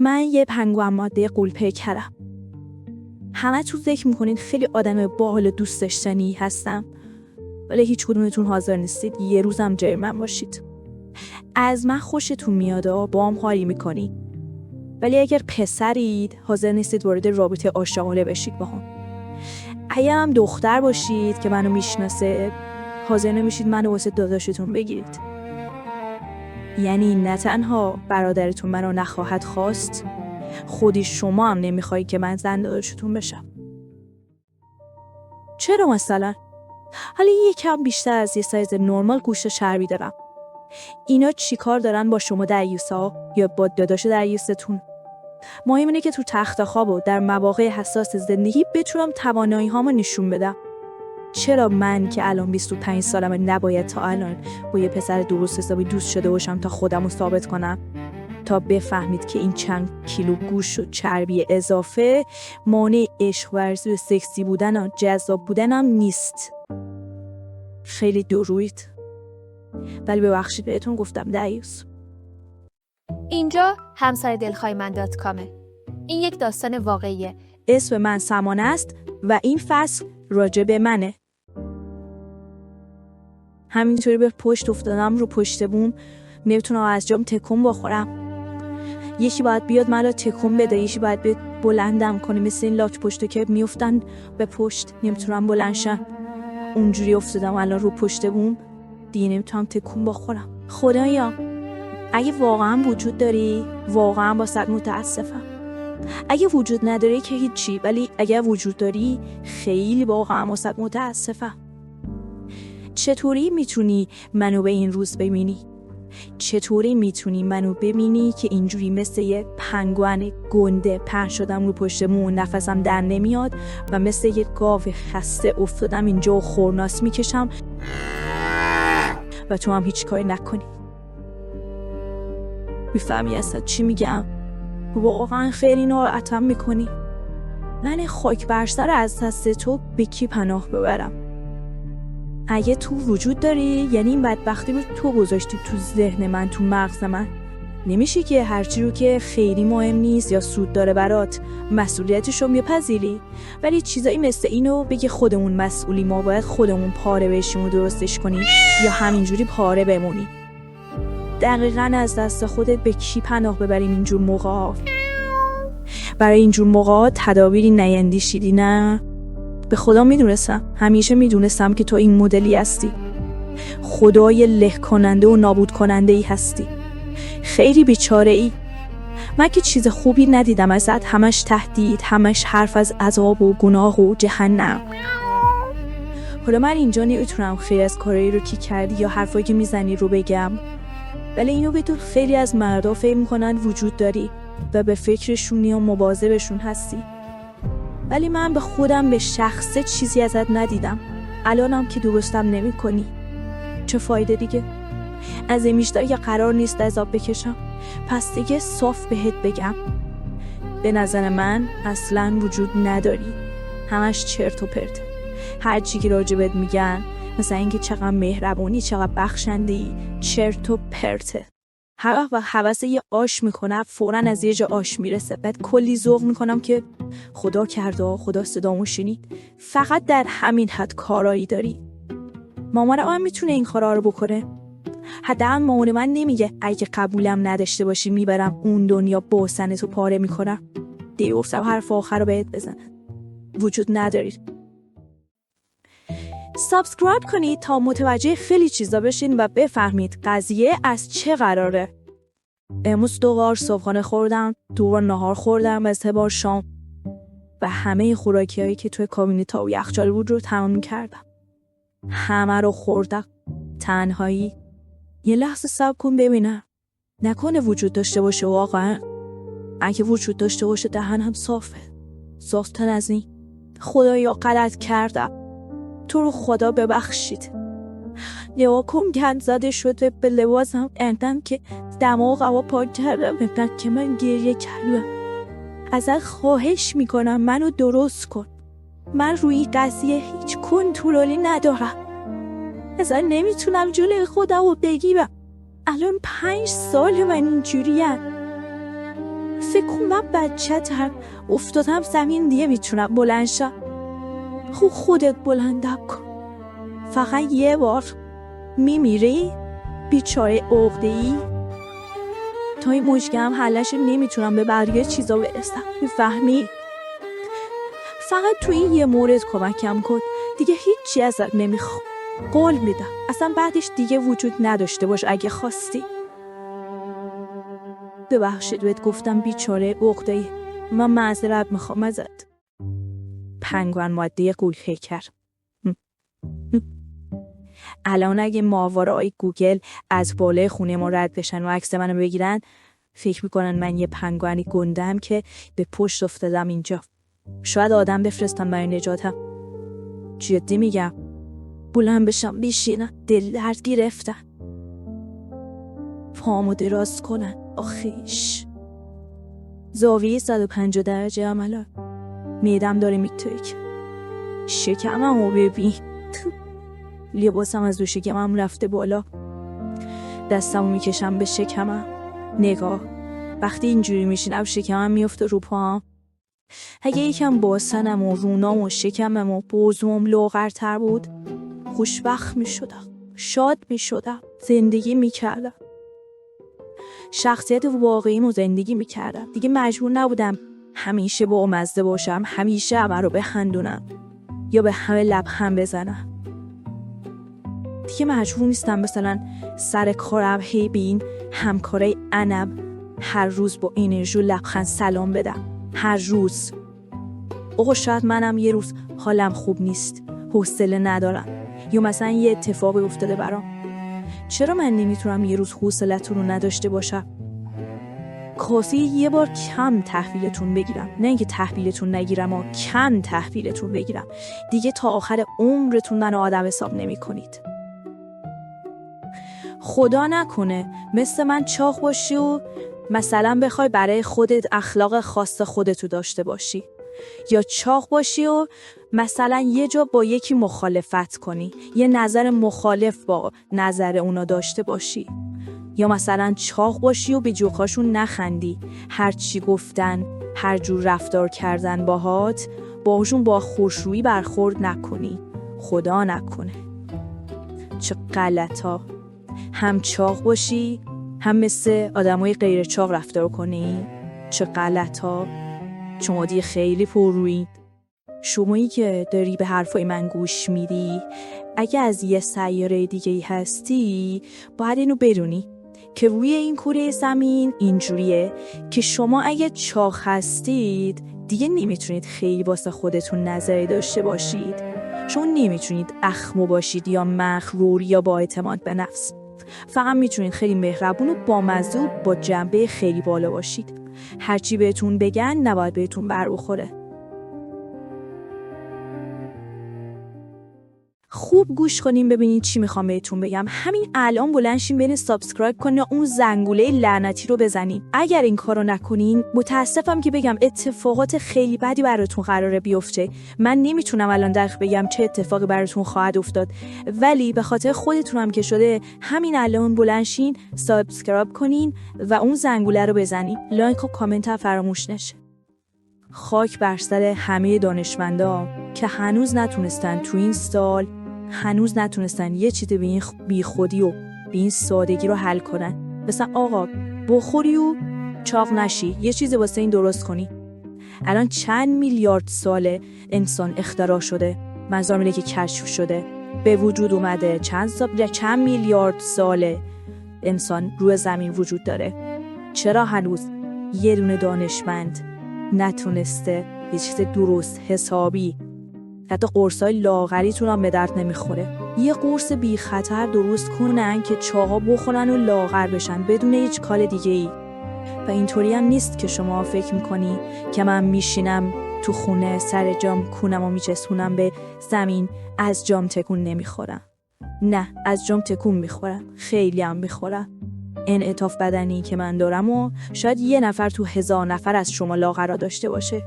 من یه پنگوئن ماده غول‌پیکرم. همه تو فکر میکنین خیلی آدم باحال و دوست داشتنی هستم، ولی هیچ کدومتون حاضر نیستید یه روزم جای من باشید. از من خوشتون میاد و با هم حالی میکنید، ولی اگر پسرید حاضر نیستید وارد رابطه عاشقانه بشید با هم. اگه هم دختر باشید که منو میشناسه، حاضر نمیشید منو واسه داداشتون بگیرید. یعنی نه تنها برادرتون منو نخواهد خواست، خودی شما هم نمیخواید که من زن داداشتون بشم. چرا مثلا؟ حالا یکم بیشتر از یه سایز نرمال گوشت چربی دارم. اینا چی کار دارن با شما دریوسا یا با داداش دریوستون؟ مهم اینه که تو تخت خواب و در مواقع حساس زندگی بتونم توانایی هامو نشون بدم. چرا من که الان 25 سالمه نباید تا الان با یه پسر درست حسابی دوست شده باشم تا خودمو ثابت کنم؟ تا بفهمید که این چند کیلو گوشت و چربی اضافه مانع عشق ورزی و سکسی بودن و جذاب بودنم نیست. خیلی دروید، ولی ببخشید بهتون گفتم دریوس. اینجا همسر دلخواه من.com. این یک داستان واقعیه. اسم من سمانه است و این فصل راجع به منه. همینطوری به پشت افتادم رو پشت بوم، نمیتونم از جام تکون بخورم. یکی باید بیاد من رو تکون بده، یکی باید بیاد بلندم کنه، مثل این لاک پشتو که میافتن به پشت نمیتونم بلند شم. اونجوری افتادم الان رو پشت بوم، دیگه نمیتونم تکون بخورم. خدایا اگه واقعا وجود داری، واقعا باست متاسفم. اگه وجود نداری که هیچی، ولی اگه وجود داری خیلی واقعا باست متاسفم. چطوری میتونی منو به این روز ببینی؟ چطوری میتونی منو ببینی که اینجوری مثل یه پنگوئن گنده پر شدم رو پشتمون، نفسم در نمیاد و مثل یه گاو خسته افتادم اینجا و خورناس میکشم و تو هم هیچ کاری نکنی؟ میفهمی اصلا چی میگم؟ واقعا خیلی ناراحتم میکنی. من خاک بر سر از دست تو به کی پناه ببرم؟ اگه تو وجود داری یعنی این بدبختی رو تو گذاشتی تو ذهن من، تو مغز من. نمیشه که هرچی رو که خیلی مهم نیست یا سود داره برات مسئولیتش رو میپذیری، ولی چیزایی مثل اینو بگی خودمون مسئولی، ما باید خودمون پاره بشیم و درستش کنیم یا همینجوری پاره بمونی. دقیقاً از دست خودت به کی پناه ببریم اینجور موقعا؟ برای اینجور موقعا تدابیری نیندیشیدی؟ نه؟ به خدا میدونستم، همیشه میدونستم که تو این مدلی هستی. خدای له کننده و نابود کننده ای هستی. خیلی بیچاره ای. من که چیز خوبی ندیدم ازت، همش تهدید، همش حرف از عذاب و گناه و جهنم. حالا من اینجا نمیتونم خیلی از کارهایی رو که کردی یا حرفایی که میزنی رو بگم، ولی اینو بدون خیلی از مردا فکر میکنن وجود داری و به فکرشونی و مواظبشون هستی، ولی من به خودم به شخصه چیزی ازت ندیدم. الانم که درستم نمی کنی، چه فایده دیگه؟ از این بیشتر که قرار نیست عذاب بکشم، پس دیگه صاف بهت بگم به نظر من اصلا وجود نداری. همش چرت و پرت. هر چی که راجبت میگن مثلا اینکه چقدر مهربونی، چقدر بخشنده‌ای، چرت و پرته. هر وقت هوس یه آش میکنم فوراً از یه جا آش میرسه، بعد کلی ذوق میکنم که خدا کرده، خدا صدامو شنید. فقط در همین حد کارایی داری. مامانم میتونه این کارا رو بکنه؟ حداقل مامان من نمیگه اگه قبولم نداشته باشی میبرم اون دنیا باسنتو پاره میکنم. دیگه گفتم حرف آخر رو بهت بزنم. وجود ندارید. سابسکرایب کنید تا متوجه خیلی چیزا بشین و بفهمید قضیه از چه قراره. امروز 2 بار صبحانه خوردم، 2 بار نهار خوردم و 3 بار شام و همه خوراکیایی که توی کابینتا و یخچال بود رو تمام کردم. همه رو خوردم. تنهایی. یه لحظه صبر کن ببینم. نکنه وجود داشته باشه واقعا؟ اگه وجود داشته باشه دهنم صافه. صافتر از این. خدایا غلط کردم. تو رو خدا ببخشید. نگاه کن گند زده شده به لباسم، اندم که دماغ هوا پاک کردم، اندم که من گریه کردم. ازت خواهش میکنم منو درست کن. من روی قضیه هیچ کنترلی ندارم. اصلا نمیتونم جلوی خودم رو بگیرم. الان 5 سال من اینجوریم. فکر کن من بچه‌تم افتادم زمین دیگه میتونم بلند شم. خوب خودت بلندم کن. فقط یه بار میمیری بیچاره عقده‌ای. تا این مشکل هم حلش نمیتونم به بقیه چیزا برسم. میفهمی؟ فقط تو این یه مورد کمکم کن. دیگه هیچی ازت نمیخوام. قول میدم اصلا بعدش دیگه وجود نداشته باش اگه خواستی. ببخشید بهت گفتم بیچاره عقده‌ای. من معذرت میخوام ازت. پنگوئن ماده غول‌پیکر. الان اگه ماهواره‌های گوگل از بالای خونه ما رد بشن و عکس منو بگیرن، فکر میکنن من یه پنگوئنی گندم که به پشت افتادم اینجا. شاید آدم بفرستم برای نجاتم. جدی میگم. بلند بشم بشینم، دل درد گرفتن. پامو دراز کنن. آخیش زاویه 150 درجه عملا. میدم داره میترک. شکممو ببین. لباسم از دو شکمم رفته بالا. دستمو میکشم به شکمم. نگاه، وقتی اینجوری میشینم شکمم میفته رو پام. اگه یکم باسنم و رونام و شکمم و بوزوم لاغرتر بود، خوشبخت میشدم، شاد میشدم، زندگی میکردم، شخصیت واقعیمو زندگی میکردم. دیگه مجبور نبودم همیشه با مزه باشم، همیشه همه رو بخندونم یا به همه لبخند بزنم. دیگه مجبور نیستم مثلا سر کارم هی به این همکارای عنب هر روز با انرژی و لبخند سلام بدم. هر روز. آقا شاید منم یه روز حالم خوب نیست، حوصله ندارم، یا مثلا یه اتفاقی افتاده برام. چرا من نمیتونم یه روز حوصله‌تون رو نداشته باشم؟ کافی یه بار کم تحویلتون بگیرم. نه اینکه تحویلتون نگیرم، اما کم تحویلتون بگیرم. دیگه تا آخر عمرتون منو آدم حساب نمی کنید. خدا نکنه مثل من چاق باشی و مثلا بخوای برای خودت اخلاق خاص خودتو داشته باشی، یا چاق باشی و مثلا یه جا با یکی مخالفت کنی، یه نظر مخالف با نظر اونا داشته باشی، یا مثلا چاق باشی و به جوکاشون نخندی، هر چی گفتن، هر جور رفتار کردن باهات، باهاشون با خوشرویی برخورد نکنی. خدا نکنه. چه غلطا. هم چاق باشی، هم مثل آدمای غیر چاق رفتار کنی. چه غلطا. شما دیگه خیلی پررویید. شمایی که داری به حرفای من گوش میدی، اگه از یه سیاره دیگه‌ای هستی، باید اینو بدونی که روی این کره زمین اینجوریه که شما اگه چاق هستید دیگه نمیتونید خیلی واسه خودتون نظری داشته باشید. شما نمیتونید اخمو باشید یا مغرور یا با اعتماد به نفس. فقط میتونید خیلی مهربون و بامزه و با جنبه خیلی بالا باشید. هرچی بهتون بگن نباید بهتون بر بخوره. خوب گوش کنین ببینین چی میخوام بهتون بگم. همین الان بلند شین برین سابسکرایب کنین و اون زنگوله لعنتی رو بزنین. اگر این کارو نکنین متاسفم که بگم اتفاقات خیلی بدی براتون قراره بیفته. من نمیتونم الان دقیق بگم چه اتفاقی براتون خواهد افتاد، ولی به خاطر خودتونم که شده همین الان بلند شین سابسکرایب کنین و اون زنگوله رو بزنین. لایک و کامنت هم فراموش نشه. خاک بر سر همه دانشمندا که هنوز نتونستن تو این سال یه چیز به این بیخودی و به این سادگی رو حل کنن. مثلا آقا بخوری و چاق نشی، یه چیز واسه این درست کنی. الان چند میلیارد سال انسان اختراع شده، منظورم اینه که کشف شده، به وجود اومده. چند میلیارد سال انسان روی زمین وجود داره. چرا هنوز یه دونه دانشمند نتونسته یه چیز درست حسابی، حتی قرصای لاغریتون هم به درد نمیخوره، یه قرص بی خطر درست کنن که چاقا بخورن و لاغر بشن بدون هیچ کار دیگه ای؟ و اینطوری هم نیست که شما فکر میکنی که من میشینم تو خونه سر جام کونم و میچسبونم به زمین از جام تکون نمیخورم. نه، از جام تکون میخورم، خیلی هم میخورم. انعطاف بدنی که من دارم و شاید یه نفر تو 1000 نفر از شما لاغرا داشته باشه.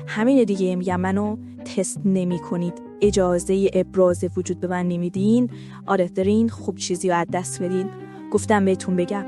همین دیگه میگم منو تست نمی کنید، اجازه ابراز وجود به من نمیدین. آره دارین خوب چیزی رو از دست بدین. گفتم بهتون بگم.